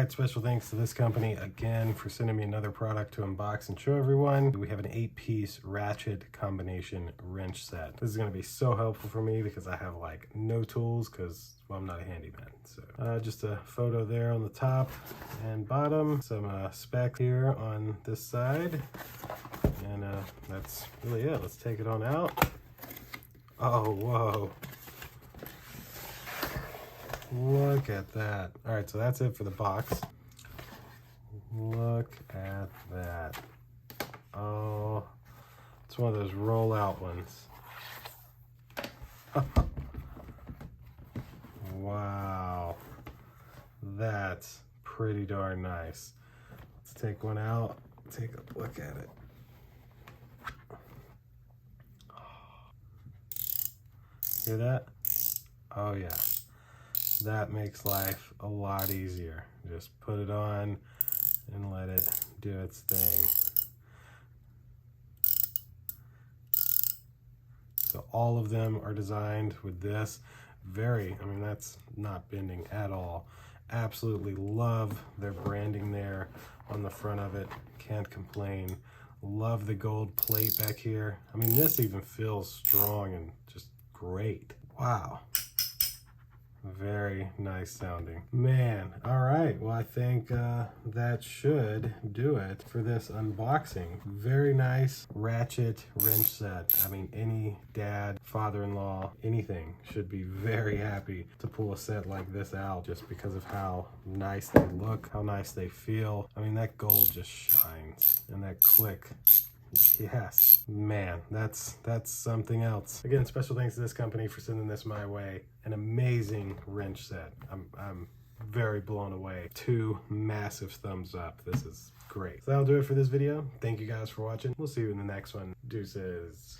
right, special thanks to this company again for sending me another product to unbox and show everyone. We have an 8-piece ratchet combination wrench set. This is going to be so helpful for me because I have like no tools because, well, I'm not a handyman. So just a photo there on the top and bottom, some specs here on this side, and that's really it. Let's take it on out. Oh, whoa. Look at that. All right, so that's it for the box. Look at that. Oh, it's one of those roll out ones. Wow, that's pretty darn nice. Let's take one out, take a look at it. Hear that? Oh yeah. That makes life a lot easier. Just put it on and let it do its thing. So all of them are designed with this. I mean, that's not bending at all. Absolutely love their branding there on the front of it. Can't complain. Love the gold plate back here. I mean, this even feels strong and just great. Wow. Very nice sounding. Man, all right. Well, I think that should do it for this unboxing. Very nice ratchet wrench set. I mean, any dad, father-in-law, anything should be very happy to pull a set like this out just because of how nice they look, how nice they feel. I mean, that gold just shines, and that click. Yes, man, that's something else. Again, special thanks to this company for sending this my way. An amazing wrench set. I'm very blown away. 2 massive thumbs up. This is great. So that'll do it for this video. Thank you guys for watching. We'll see you in the next one. Deuces.